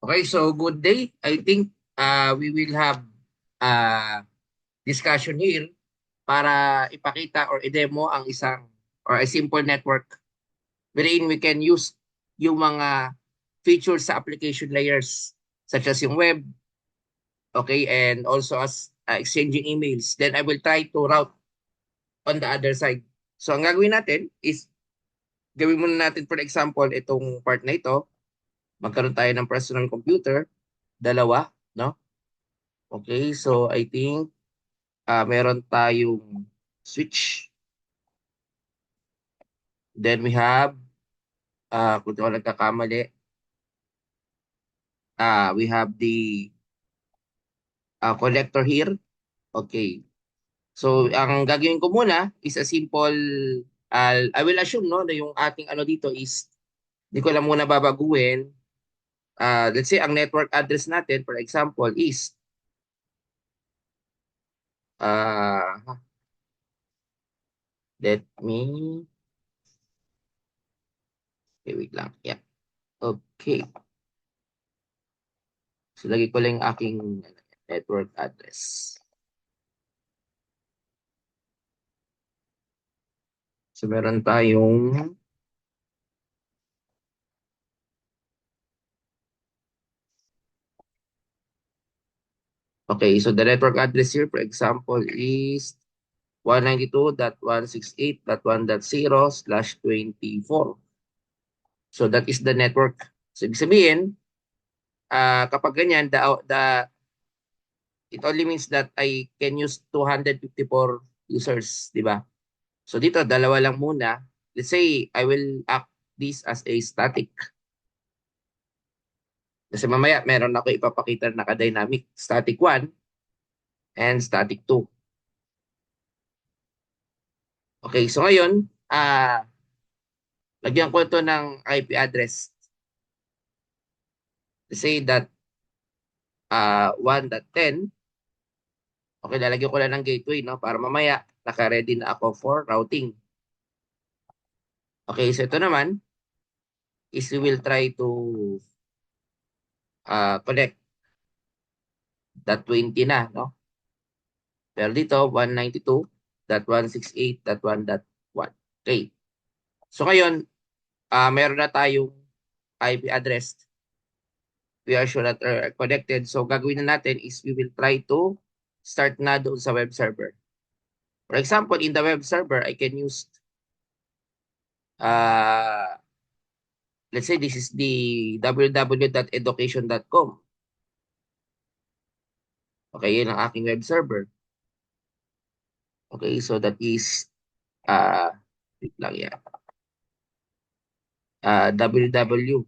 Okay, so good day. I think we will have discussion here para ipakita or i-demo ang isang or a simple network wherein we can use yung mga features sa application layers such as yung web, okay, and also as exchanging emails. Then I will try to route on the other side. So ang gagawin natin is gawin muna natin for example itong part na ito, magkaroon tayo ng personal computer, dalawa, no? Okay, so I think meron tayong switch. Then we have, kung di ako nagkakamali, we have the connector here. Okay. So, ang gagawin ko muna is a simple, I will assume, no, na yung ating ano dito is, di ko lang muna babaguhin. Let's say, ang network address natin, for example, is, uh, let me, okay, wait lang. Yeah. Okay. So, lagi ko lang yung aking network address. So, meron tayong okay, so the network address here, for example, is 192.168.1.0/24. So that is the network. So ibig sabihin, kapag ganyan, it only means that I can use 254 users, di ba? So dito, dalawa lang muna. Let's say, I will act this as a static. Kasi mamaya, meron ako ipapakita na ka-dynamic. Static 1 and static 2. Okay, so ngayon, lagyan ko ito ng IP address. Let's say that 1.10. Okay, lalagyan ko lang ng gateway, no? Para mamaya, naka-ready na ako for routing. Okay, so ito naman is we will try to connect that 20 na, no? Pero dito, 192.168.1.1. Okay. So ngayon, meron na tayong IP address. We are sure that are connected. So gagawin na natin is we will try to start na doon sa web server. For example, in the web server, I can use uh, let's say this is the www.education.com. Okay, yun ang aking web server. Okay, so that is wait lang yan. www.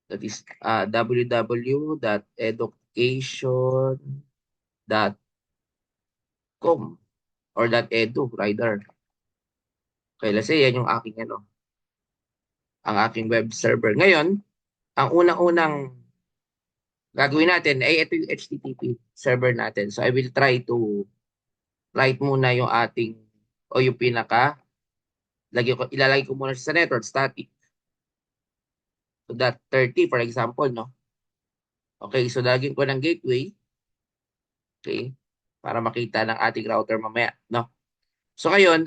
That is www.education.com or .edu rather. Okay, let's say yan yung aking ano, ang aking web server. Ngayon, ang unang-unang gagawin natin ay ito yung HTTP server natin. So I will try to write muna yung ating o yung pinaka ilalagay ko muna sa network static. So that 30 for example, no? Okay, so lagyan ko ng gateway. Okay, para makita ng ating router mamaya, no? So ngayon,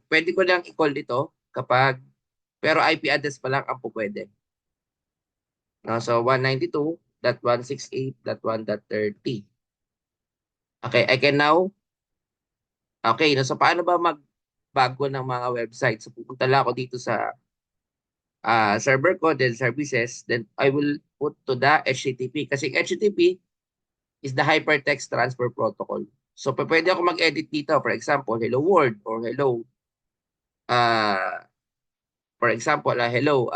pwede ko lang i-call dito kapag pero IP address pa lang ang pupwede. No? So 192.168.1.30. Okay, I can now okay, no, so paano ba magbago ng mga website? So pupunta lang ako dito sa server ko, then services, then I will put to the HTTP. Kasi HTTP is the Hypertext Transfer Protocol. So pwede ako mag-edit dito. For example, hello world or hello, uh, for example, hello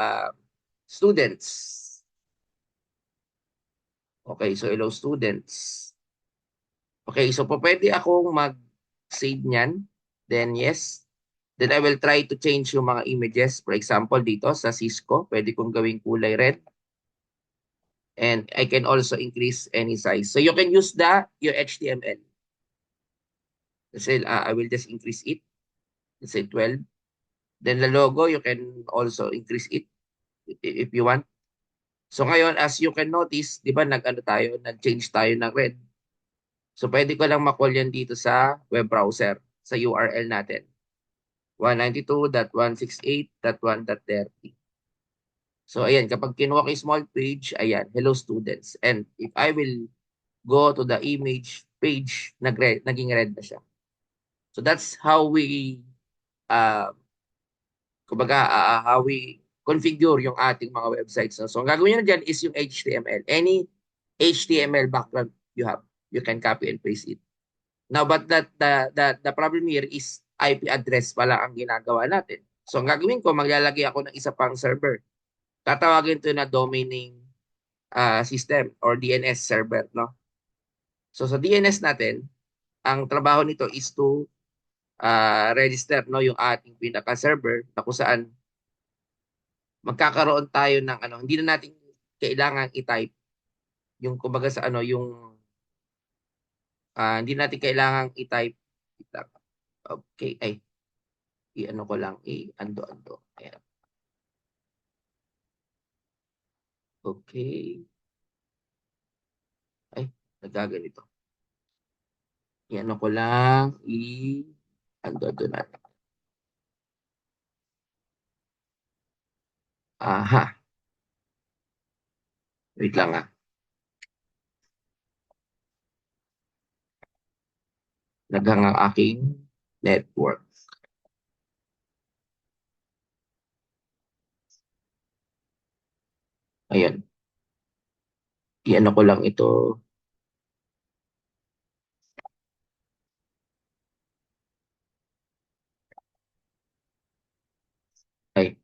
students. Okay, so hello students. Okay, so pwede akong mag-save niyan. Then yes. Then I will try to change yung mga images. For example, dito sa Cisco, pwede kong gawing kulay red. And I can also increase any size. So you can use your HTML. Let's say I will just increase it. Let's say 12. Then the logo, you can also increase it if you want. So ngayon, as you can notice, di ba nag-ano tayo, nag-change tayo ng red. So pwede ko lang ma-call yan dito sa web browser, sa URL natin. 192.168.1.30. So ayan, kapag kinuha ko yung small page, ayan, hello students. And if I will go to the image page, naging red na siya. So that's how we uh, kumbaga, how we configure yung ating mga websites. No? So, ang gagawin nyo dyan is yung HTML. Any HTML background you have, you can copy and paste it. Now, but the problem here is IP address pala ang ginagawa natin. So, ang gagawin ko, maglalagay ako ng isa pang server. Tatawagin ito na domain name system or DNS server. No? So, sa DNS natin, ang trabaho nito is to register no yung ating pinaka-server na kung saan magkakaroon tayo ng ano, hindi na natin kailangan i-type yung kumbaga sa ano, yung hindi natin kailangan i-type. Okay, ay, i-ano ko lang, i-ando. Ayan. Okay. Ay, nagaganito. I-ano ko lang, i-ando natin. Aha, wait lang ah. Naghang ang aking network. Ayun. I-ano ko lang ito. Ay,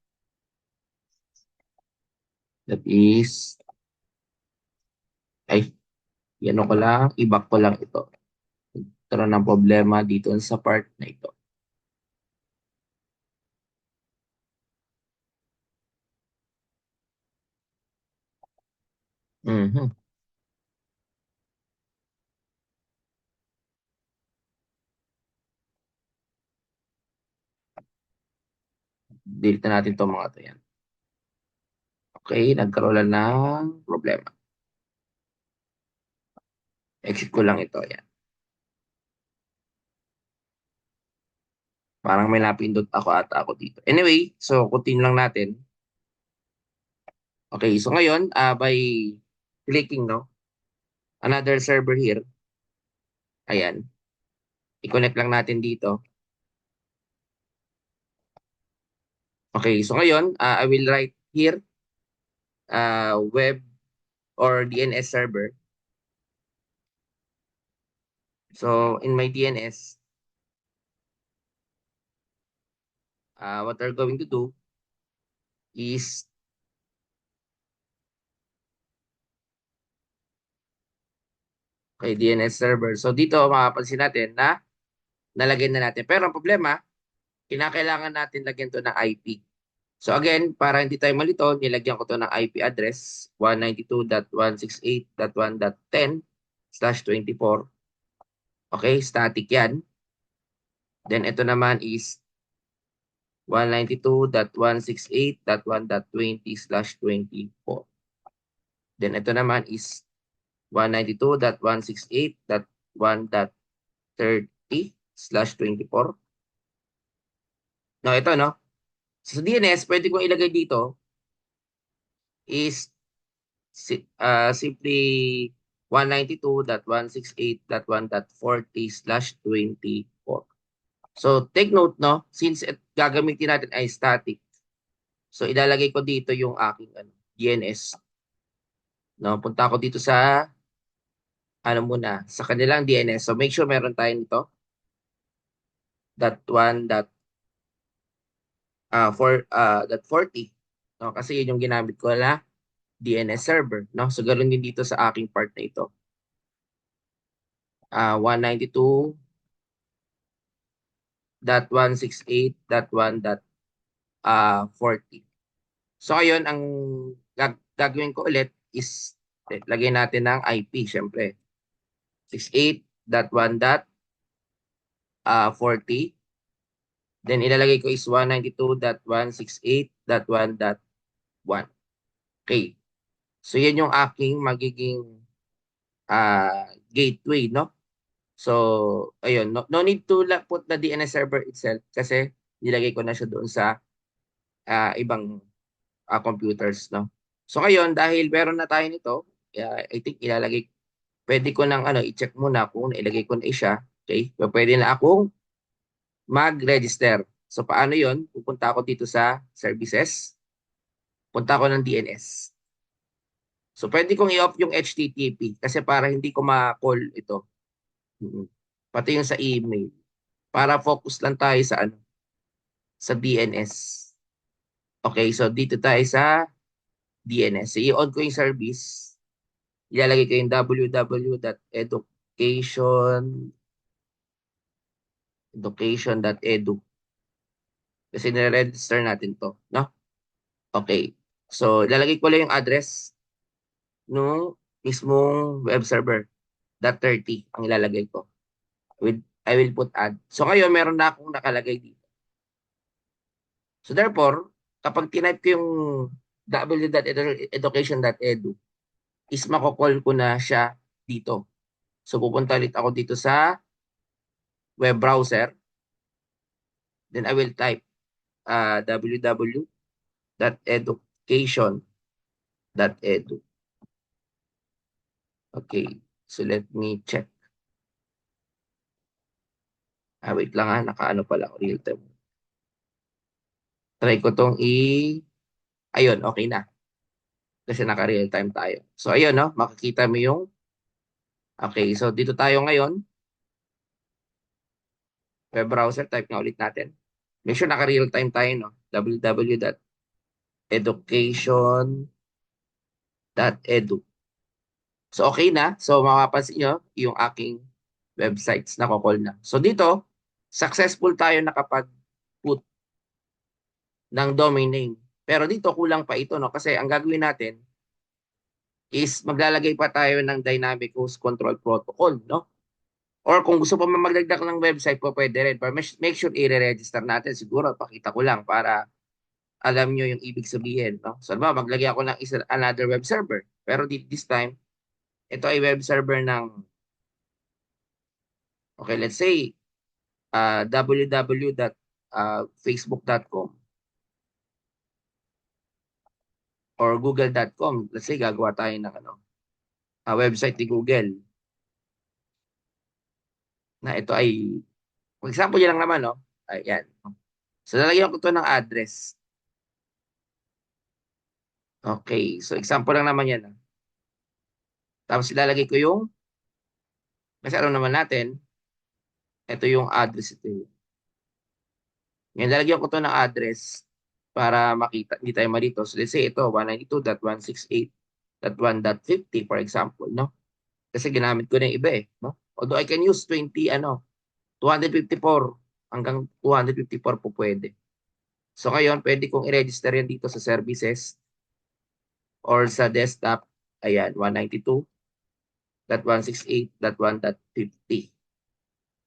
that is, ay, i-ano ko lang, i-back ko lang ito. Karoon ng problema dito sa part na ito. Mhm. Delete na natin itong mga ito yan. Okay, nagkaroon lang ng problema. Exit ko lang ito. Yan. Parang may napindot ako ata ako dito. Anyway, so continue lang natin. Okay, so ngayon, by clicking, no, another server here. Ayan. I-connect lang natin dito. Okay, so ngayon, I will write here, web or DNS server. So in my DNS, what we're going to do is okay, DNS server. So dito makapansin natin na nalagyan na natin. Pero ang problema, kinakailangan natin lagyan to ng IP. So again, para hindi tayo malito, nilagyan ko to ng IP address 192.168.1.10/24. Okay, static yan. Then ito naman is 192.168.1.20/24. Then ito naman is 192.168.1.30/24. No, ito no. So, sa DNS, pwede kong ilagay dito is simply 192.168.1.40/24. So, take note, no? Since gagamitin natin ay static, so ilalagay ko dito yung aking DNS. No? Punta ako dito sa, sa kanilang DNS. So, make sure meron tayo nito. .1, .40. No? Kasi yun yung ginamit ko na DNS server. No? So, ganoon din dito sa aking part na ito. 192.168.1.40. So, ayun, ang gagawin ko ulit is lagay natin ng IP, syempre. 68.1.40. Then ilalagay ko is 192.168.1.1. Okay. So yan yung aking magiging gateway, no? So, ayun, no need to put the DNS server itself kasi nilagay ko na siya doon sa ibang computers, no? So ngayon, dahil meron na tayo nito, I think pwede ko nang i-check muna kung nailagay ko na siya. Okay? So, pwede na akong mag-register. So paano yon? Pupunta ako dito sa services, punta ako ng DNS. So pwede kong i-off yung HTTP kasi para hindi ko ma-call ito. Mhm. Pati yung sa email. Para focus lang tayo sa DNS. Okay, so dito tayo sa DNS. So i-on ko yung service. Ilalagay ko yung www.education.edu kasi nire-register natin to, no? Okay. So ilalagay ko lang yung address nung mismong web server. .30 ang ilalagay ko. I will put add. So ngayon meron na akong nakalagay dito. So therefore, kapag tinype ko yung www.education.edu, is makokall ko na siya dito. So pupunta ulit ako dito sa web browser. Then I will type www.education.edu. Okay. So let me check. Wait lang nakaano pala ako real time. Try ko tong ayun, okay na. Kasi naka-real time tayo. So ayun, no? Makikita mo yung okay. So dito tayo ngayon. Web browser, type nga ulit natin. Make sure naka-real time tayo, no? www.education.edu. So okay na. So mapapansin nyo yung aking websites na call na. So dito, successful tayo nakapag-put ng domain name. Pero dito kulang pa ito, no? Kasi ang gagawin natin is maglalagay pa tayo ng dynamic host control protocol, no? Or kung gusto pa magdagdag ng website po, pwede rin. But make sure i-register natin. Siguro, pakita ko lang para alam nyo yung ibig sabihin. No? So, ba, maglagay ako ng another web server. Pero this time, ito ay web server ng, okay, let's say, www.facebook.com or google.com. Let's say, gagawa tayo ng website ni Google na ito ay, for example, yan lang naman, no? Ayan. So, lalagyan ko ito ng address. Okay. So, example lang naman yan. Tapos, ilalagay ko yung, kasi alam naman natin, ito yung address ito. Ngayon, lalagyan ko to ng address para makita, hindi tayo malito. So, let's say ito, 192.168.1.50 for example, no? Kasi ginamit ko na yung iba no? Although I can use 254 hanggang 254 po pwede. So, ngayon, pwede kong i-register yan dito sa services or sa desktop. Ayan, 192.168.1.50.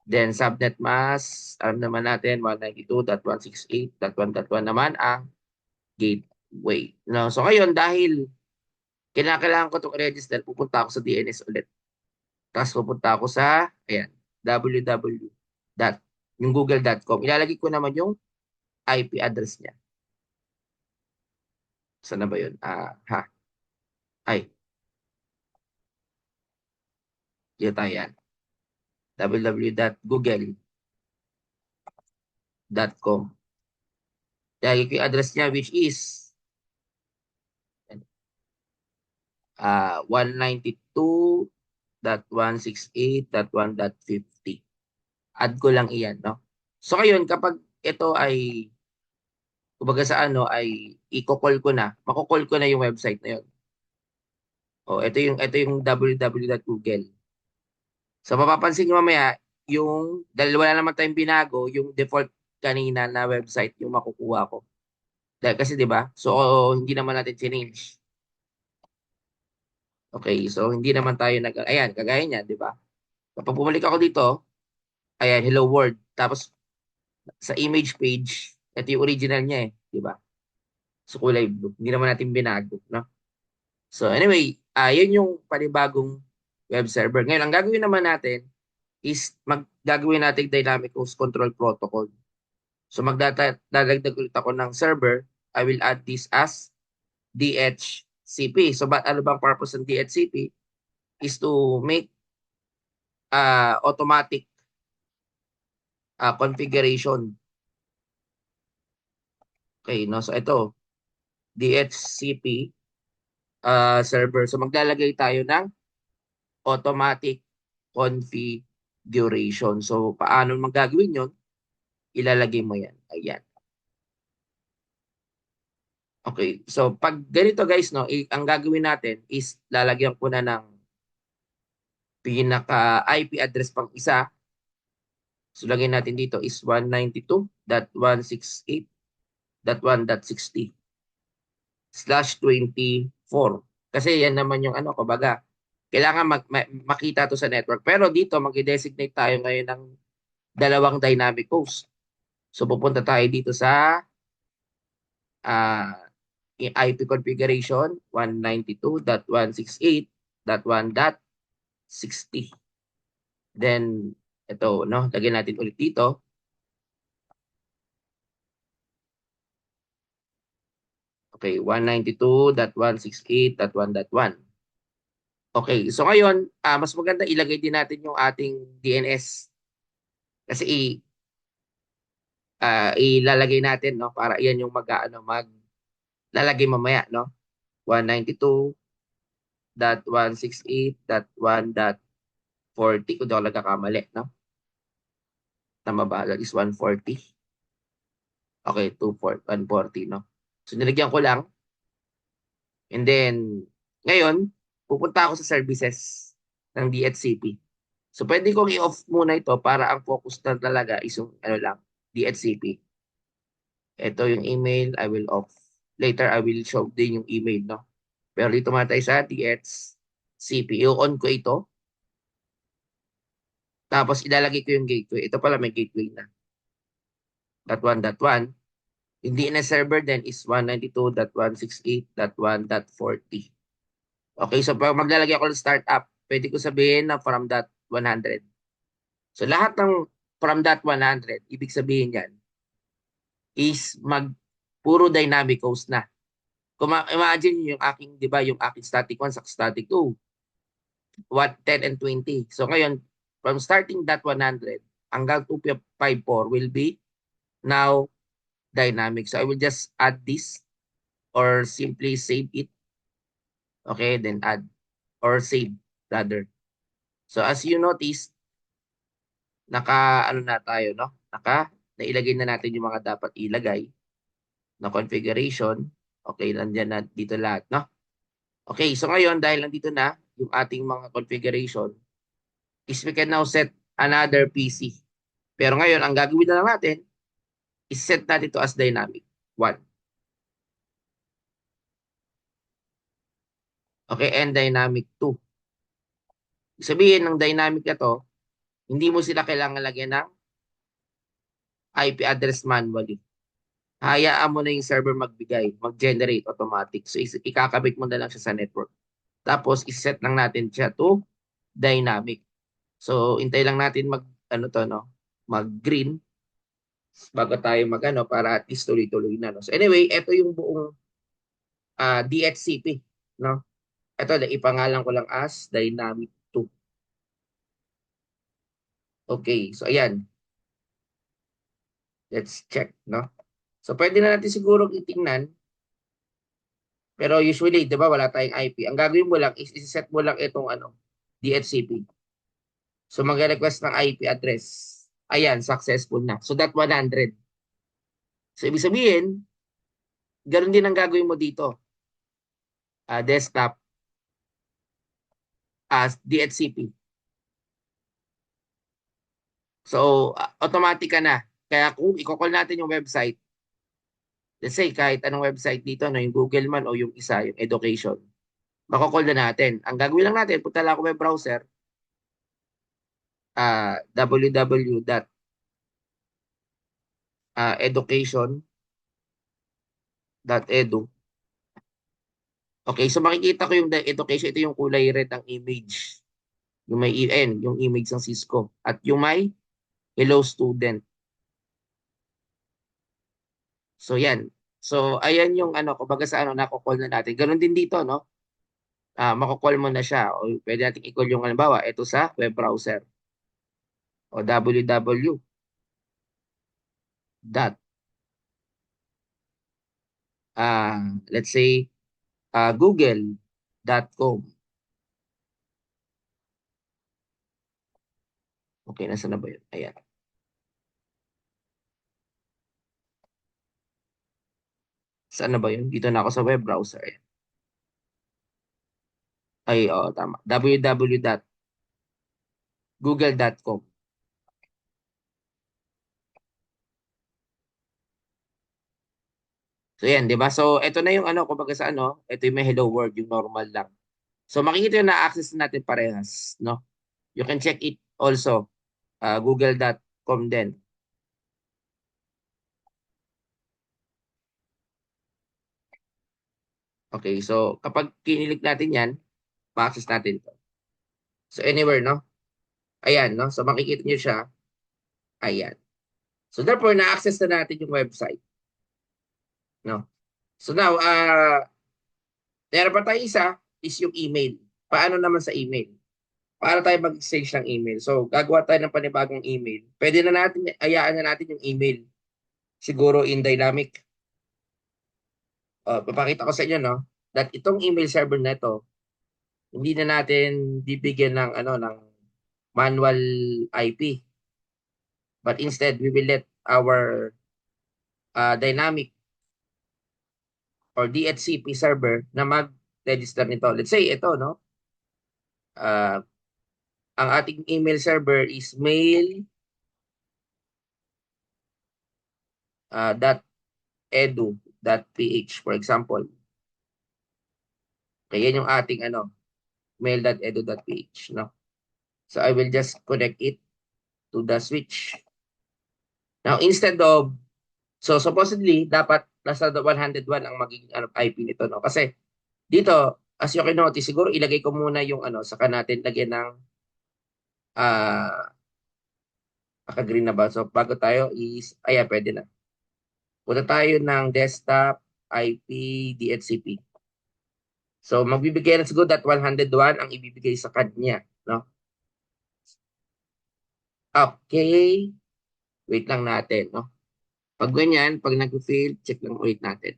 Then subnet mask, alam naman natin, 192.168.1.1 naman ang gateway. No? So ngayon, dahil kailangan ko itong register, pupunta ako sa DNS ulit. Tapos pupunta ako sa, ayan, www. Yung google.com. Ilalagay ko naman yung IP address niya. Saan na ba yun? Ay, dito tayo yan. www.google.com. Ilalagay ko yung address niya which is 192.168.1.50. Add ko lang iyan, no? So ngayon, kapag ito ay, kumbaga sa ay i-call ko na, mako-call ko na yung website na yun. O, ito yung www.google. So mapapansin nyo mamaya, dahil wala naman tayong binago, yung default kanina na website yung makukuha ko. Dahil kasi 'di ba? So hindi naman natin change. Okay, so hindi naman tayo ayan, kagaya niyan, 'di ba? Kapag bumalik ako dito, ayan, hello world. Tapos Sa image page, ito yung original niya eh, di ba? So kulay blue. Hindi naman natin binago, no? So anyway, yun yung panibagong web server. Ngayon, ang gagawin naman natin is gagawin natin dynamic host control protocol. So magdadagdag ulit ako ng server. I will add this as DHCP. So ano bang purpose ng DHCP? Is to make automatic configuration. Okay, no? So ito, DHCP server. So maglalagay tayo ng automatic configuration. So paano magagawin yon? Ilalagay mo yan. Ayan. Okay. So pag ganito guys, no, ang gagawin natin is lalagyan ko na ng pinaka IP address pang isa. So lagyan natin dito is 192.168.1.60/24. Kasi yan naman yung ano, kumbaga, kailangan makita to sa network. Pero dito, mag-designate tayo ngayon ng dalawang dynamic host. So pupunta tayo dito sa uh, IP configuration 192.168.1.60. Then, ito, no? Lagyan natin ulit dito. Okay, 192.168.1.1. Okay, so ngayon, mas maganda ilagay din natin yung ating DNS. Kasi ilalagay natin, no? Para iyan yung lalagay mamaya, no? 192.168.1.40. Kung di ako nagkakamali, no? Tama ba? That is 140. Okay, 140, no? So, nilagyan ko lang. And then, ngayon, pupunta ako sa services ng DHCP. So, pwede kong i-off muna ito para ang focus na talaga is yung, ano lang, DHCP. Ito yung email, I will off. Later, I will show din yung email, no? Pero dito muna tayo sa DHCP. I-on ko ito. Tapos, ilalagay ko yung gateway. Ito pala, may gateway na. .1.1. Yung DNS server then is 192.168.1.40. Okay, so pag maglalagay ako ng startup, pwede ko sabihin na from that 100. So lahat ng from that 100, ibig sabihin yan is puro dynamic host na. Kung imagine yung aking, di ba, yung aking static 1 sa static 2, 10 and 20. So ngayon, from starting that 100 hanggang 254 will be now dynamic. So I will just add this or simply save it. Okay, then add or save rather. So as you notice, ano na tayo, no? Nailagay na natin yung mga dapat ilagay na configuration. Okay, nandiyan na dito lahat, no? Okay, so ngayon, dahil nandito na yung ating mga configuration, is we can now set another PC. Pero ngayon, ang gagawin na lang natin, is set natin ito as dynamic 1. Okay, and dynamic 2. Sabihin ng dynamic na to, hindi mo sila kailangan lagyan ng IP address manually. Hayaan mo na yung server mag-generate automatic. So, ikakabit mo na lang siya sa network. Tapos, iset lang natin siya to dynamic. So, hintay lang natin mag-green bago tayo para at least tuloy-tuloy na. No? So, anyway, ito yung buong DHCP. No? Ito, ipangalan ko lang as dynamic 2. Okay, so ayan. Let's check, no? So, pwede na natin siguro itingnan. Pero usually, di ba, wala tayong IP. Ang gagawin mo lang is set mo lang itong DHCP. So, mag-request ng IP address. Ayan, successful na. So, that 100. So, ibig sabihin, ganoon din ang gagawin mo dito. Desktop as DHCP. So, automatic ka na. Kaya kung i-call natin yung website, let's say, kahit anong website dito, no, yung Google man o yung isa, yung education, makakall na natin. Ang gagawin lang natin, punta lang ako web browser, www. education.edu. Okay, so makikita ko yung education. Ito yung kulay red ang image. Yung may EN, yung image ng Cisco. At yung may hello student. So yan. So ayan yung ano, kumbaga sa ano, nako-call na natin. Ganon din dito, no? Mako-call mo na siya. O pwede natin i-call yung halimbawa, ito sa web browser. O www dot, let's say, google.com. Okay, nasa na ba yun? Ayan. Saan na ba yun? Dito na ako sa web browser. Ayan. Ay, oo, tama. www.google.com. So, yan, di ba? So, ito na yung ano, kumbaga sa ano, ito yung may hello world, yung normal lang. So, makikita yung na-access natin parehas, no? You can check it also, google.com din. Okay, so kapag kinilik natin yan, ma-access natin to. So, anywhere, no? Ayan, no? So, makikita nyo siya. Ayan. So, therefore, na-access na natin yung website, no? So, now, meron pa tayo isa is yung email. Paano naman sa email? Para tayo mag-exchange ng email. So, gagawa tayo ng panibagong email. Pwede na natin, ayaan na natin yung email. Siguro in dynamic. Papakita ko sa inyo, no? That itong email server na ito, hindi na natin bibigyan ng, ano, ng manual IP. But instead, we will let our dynamic or DHCP server na mag-register nito. Let's say, ito, no? Uh, ang ating email server is mail dot edu.ph, for example. Kaya yan yung ating ano, mail.edu.ph, no? So I will just connect it to the switch. Now instead of, so supposedly dapat nasa 101 ang magiging ano, IP nito, no? Kasi dito, as you can notice, siguro ilagay ko muna yung ano, saka natin lagyan ng naka-green na ba? So bago tayo is, ayan, pwede na. Punta tayo ng desktop IP DHCP. So magbibigay na siguro that 101 ang ibibigay sa kanya, no? Okay. Wait lang natin, no? Pag ganyan, pag nag-fail, check lang ulit natin.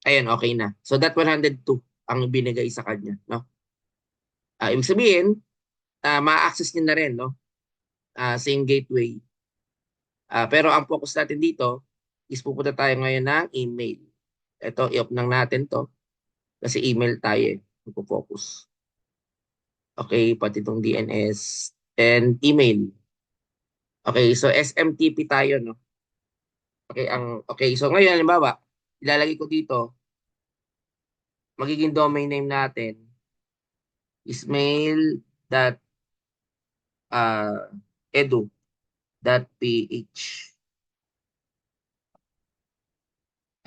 Ayan, okay na. So that 102 ang binigay sa kanya, no? Ibig sabihin, ma-access niya na rin, no? Same gateway. Pero ang focus natin dito is pupunta tayo ngayon ng email. Ito, i-off lang natin to kasi email tayo eh. Focus. Okay, pati itong DNS and email. Okay, so SMTP tayo, no? Okay, so ngayon halimbawa, ilalagay ko dito, magiging domain name natin is mail.edu.ph.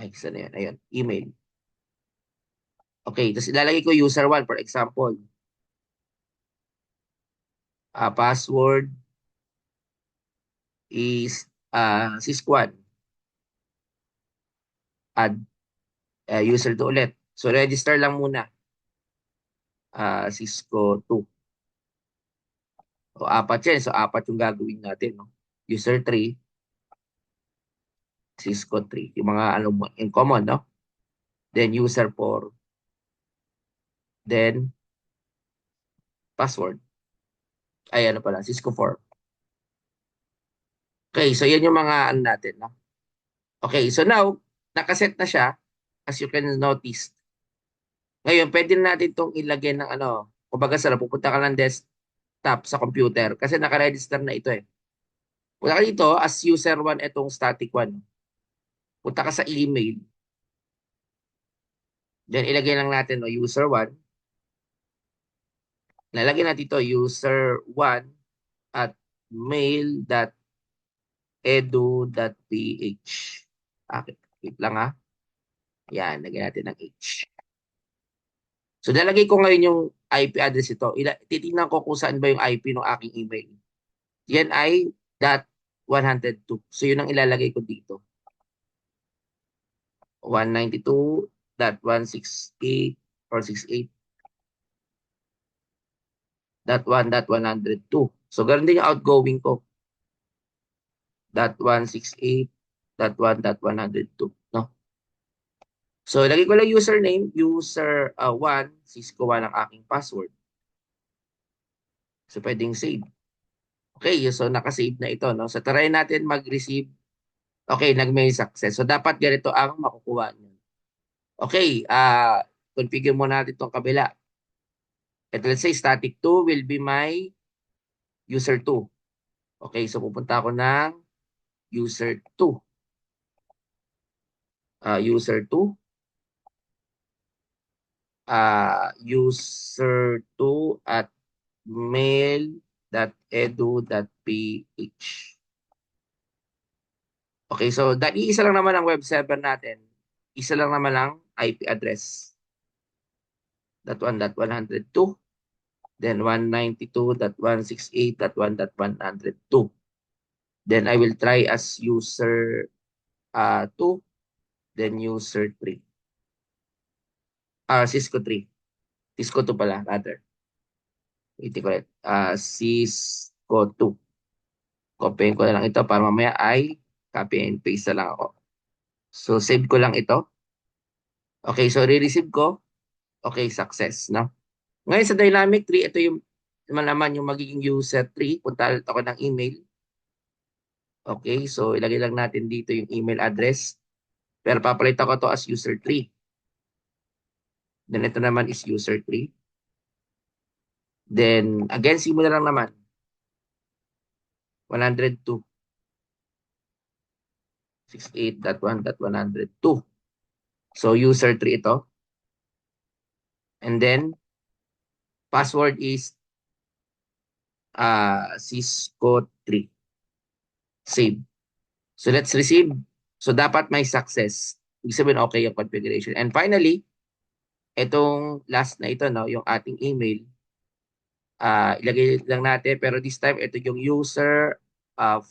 Ay, saan na yan? Ayun, email. Okay, tapos ilalagay ko user 1 for example. Password is sys1. Add user 2 ulit. So register lang muna. Cisco 2. O apat yan. So apat yung gagawin natin. No? User 3, Cisco 3. Yung mga ano mo, in common, no? Then user 4. Then password. Ay, ano pala, Cisco 4. Okay, so yan yung mga ano natin, no? Okay, so now, nakaset na siya, as you can notice. Ngayon, pwede na natin itong ilagay ng ano, kumbaga sa pupunta ka ng desktop sa computer kasi nakaregister na ito eh. Punta ka dito as user 1 itong static 1. Punta ka sa email. Then ilagay lang natin no, user 1. Lalagyan natin ito user 1 at mail.edu.ph. edu.ph. Okay. Wait lang ha. Yan, lagyan natin ng H. So, nalagay ko ngayon yung IP address ito. Titingnan ko kung saan ba yung IP ng aking email. Yan ay .102. So, yun ang ilalagay ko dito. 192.168 or 68.1.102. So, ganoon din yung outgoing ko. .168.1.102. No? So, lagay ko lang username, user 1, Cisco 1 ang aking password. So, pwedeng save. Okay, so nakasave na ito. No? So, try natin mag-receive. Okay, nag-mail success. So, dapat ganito ang makukuha nyo. Okay, configure muna natin itong kabila. At let's say static 2 will be my user 2. Okay, so pupunta ako ng user 2. User 2. User 2 at mail.edu.ph. Okay, so iisa lang naman ang web server natin. Isa lang naman ang IP address. .1.102. Then 192.168.1.102. Then I will try as user 2, then user 3. Cisco 3. Cisco 2 pala, rather. Wait ko ulit. Cisco 2. Copy ko na lang ito para mamaya ay copy and paste na lang ako. So, save ko lang ito. Okay, so re-receive ko. Okay, success, no? Ngayon sa Dynamic 3, ito yung naman yung magiging user 3. Punta ulit ako ng email. Okay, so ilagay lang natin dito yung email address. Pero papalitan ko to as user 3. Then ito naman is user 3. Then again, simula lang naman. 102. 68.1.102. So user 3 ito. And then password is Cisco 3. Save. So let's receive. So dapat may success. Ibig sabihin okay yung configuration. And finally, itong last na ito, no, yung ating email, ilagay lang natin. Pero this time, ito yung user 4.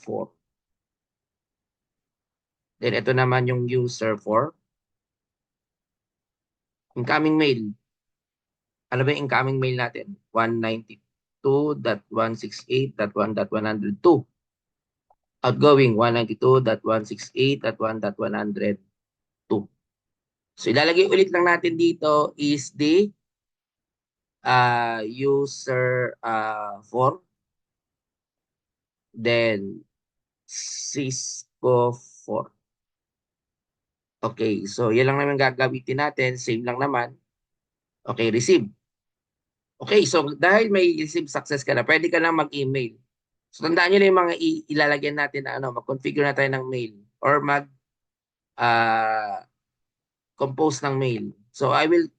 Then ito naman yung user 4. Incoming mail. Ano ba yung incoming mail natin? 192.168.1.102. Outgoing 192.168.1.102. So ilalagay ulit lang natin dito is the user 4. Then Cisco 4. Okay, so yan lang naman gagamitin natin. Same lang naman. Okay, receive. Okay, so dahil may receive success ka na, pwede ka na mag-email. So tandaan nyo na yung mga ilalagyan natin na mag-configure na tayo ng mail or compose ng mail. So I will,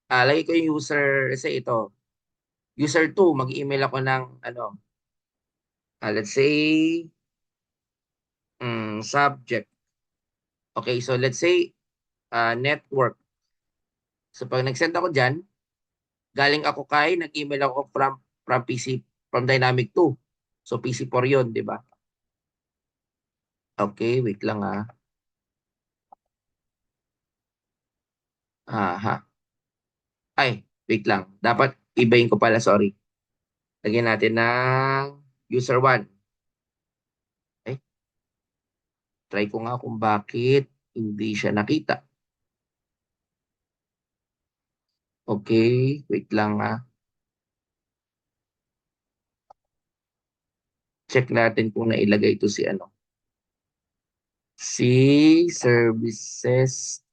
lagay ko yung user, say ito, user 2, mag-email ako ng, let's say, subject. Okay, so let's say, network. So pag nag-send ako dyan, galing ako nag-email ako from PC, from Dynamic 2. So PC4 yun, di ba? Okay, wait lang Aha. Ay, wait lang. Dapat ibahin ko pala, sorry. Lagyan natin ng user 1. Eh, try ko nga kung bakit hindi siya nakita. Okay, wait lang Check natin kung nailagay ito si services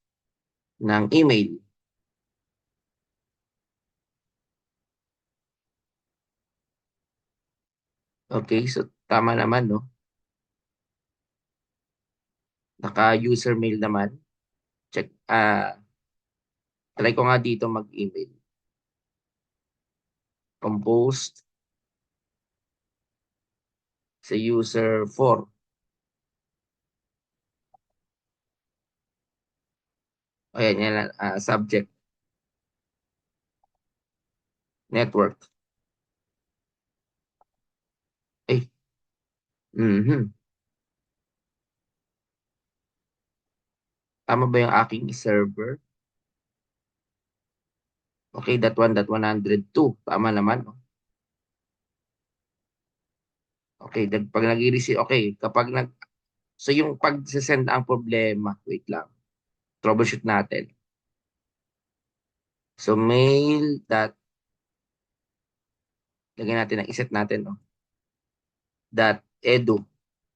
ng email. Okay, so tama naman, no? Naka-user mail naman. Check, try ko nga dito mag-email. Composed sa user 4. Ayan, yan, subject, network. Ay, mhm. Tama ba yung aking server? Okay, that 102. Tama naman. No? Okay, pag nag-receive, okay, kapag so yung pag-send ang problema, wait lang, troubleshoot natin. So mail dot, lagyan natin ang iset natin, no? Dot edu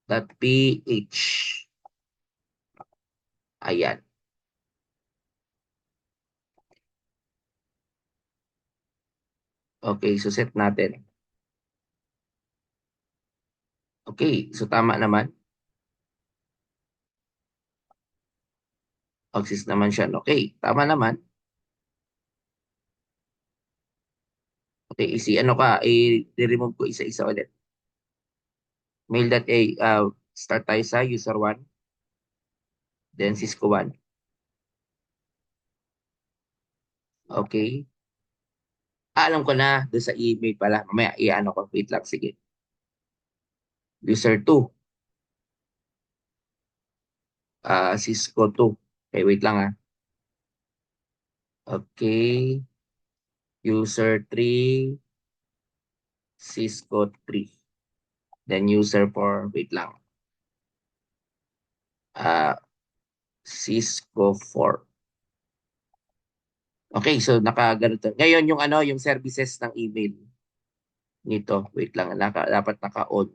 dot ph. Ayan. Okay, so set natin. Okay, so tama naman. Access naman siya. Okay, tama naman. Okay, ano ka, i-remove ko isa-isa ulit. Mail.a, start tayo sa user 1, then Cisco 1. Okay. Alam ko na, doon sa email pala. Mamaya, i-ano ko. Wait lang, sige. User 2, Cisco 2. Okay, wait lang ah. Okay. User 3, Cisco 3. Then user 4, wait lang. Uh, Cisco 4. Okay, so nakaganito. Ngayon yung ano, yung services ng email nito. Wait lang, dapat naka-on.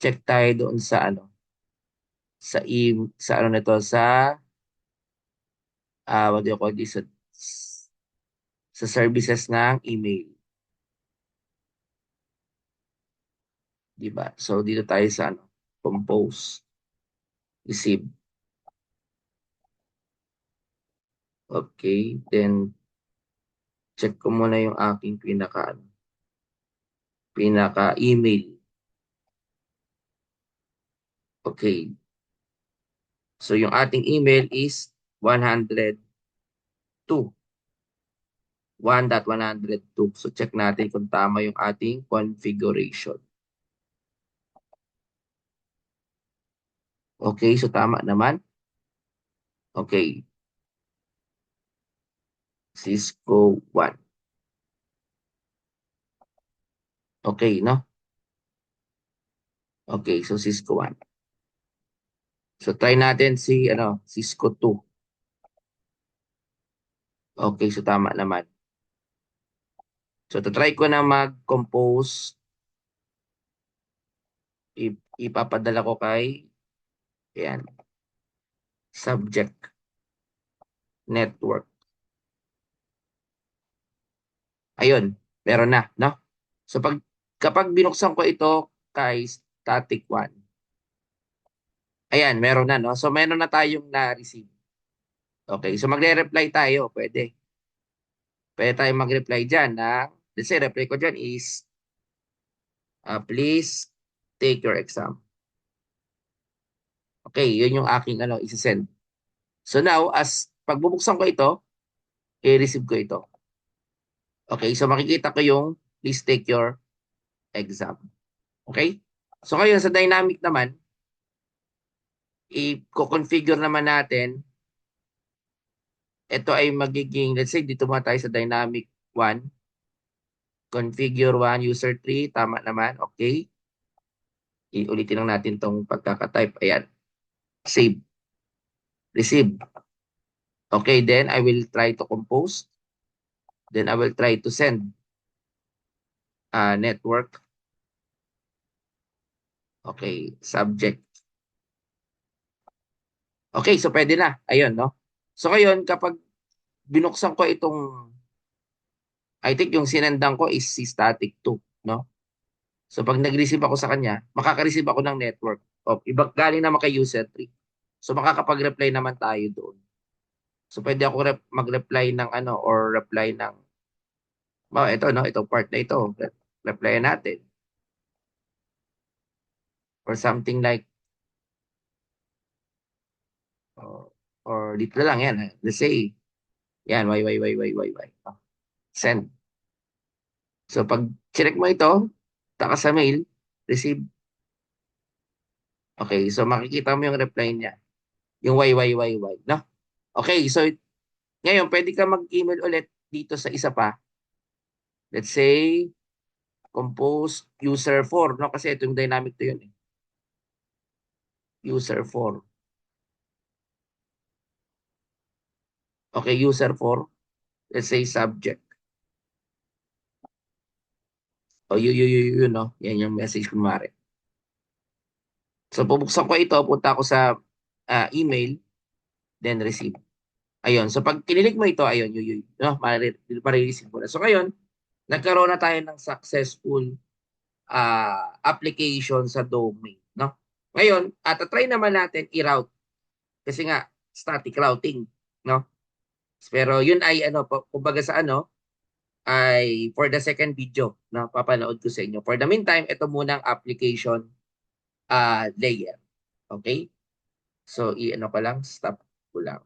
Check tayo doon sa ano, sa ano nito, sa what do you call this? Sa services ng email, 'di ba? So dito tayo sa ano, compose, receive. Okay, then check ko muna yung aking pinaka email. Okay. So yung ating email is 102. 1.102. So check natin kung tama yung ating configuration. Okay, so tama naman. Okay, Cisco 1. Okay, no? Okay, so Cisco 1. So try natin si ano, Cisco 2. Okay, so tama naman. So try ko na mag-compose. Ipapadala ko kay, ayan, subject network. Ayun, meron na, no? So kapag binuksan ko ito kay static 1, ayan, meron na, no? So meron na tayong na-receive. Okay, so magre-reply tayo, pwede. Pwede tayong mag-reply dyan na, let's say, reply ko dyan is, please take your exam. Okay, yun yung aking ano, isa-send. So now, as pagbubuksan ko ito, i-receive ko ito. Okay, so makikita ko yung please take your exam. Okay? So ngayon sa dynamic naman, i-configure naman natin, ito ay magiging, let's say, dito muna tayo sa dynamic 1, configure 1, user 3, tama naman, okay. Iulitin lang natin tong pagkakatype. Ayan, save, receive. Okay, then I will try to compose. Then I will try to send network. Okay, subject. Okay, so pwede na. Ayun, no? So ngayon, kapag binuksan ko itong, I think yung sinendan ko is si static 2, no? So pag nag-receive ako sa kanya, makaka-receive ako ng network. O, iba, galing naman kay user 3. So makakapag-reply naman tayo doon. So pwede ako mag-reply ng ano or reply ng, oh, ito, no? Itong part na ito. Reply natin. Or something like, oh, or dito na lang yan. Let's say, yan, y. Oh, send. So pag check mo ito, taka sa mail, receive. Okay, so makikita mo yung reply niya. Yung y, no? Okay, so ngayon, pwede ka mag-email ulit dito sa isa pa. Let's say, compose user 4, no? Kasi ito yung dynamic to yun, eh. User 4. Okay, user 4. Let's say subject. O, yun, no? Yan yung message kumare. So, pubuksan ko ito, punta ako sa email, then receive. Ayun. So, pag kinilig mo ito, ayun, no? Marireceive mo na. So, ngayon, nagkaroon na tayo ng successful application sa domain, no? Ngayon, try naman natin i-route kasi nga static routing, no? Pero yun ay ano, kumbaga sa ano ay for the second video, no? Papanood ko sa inyo. For the meantime, ito muna ang application layer. Okay? So, i-ano ko lang, stop ko lang.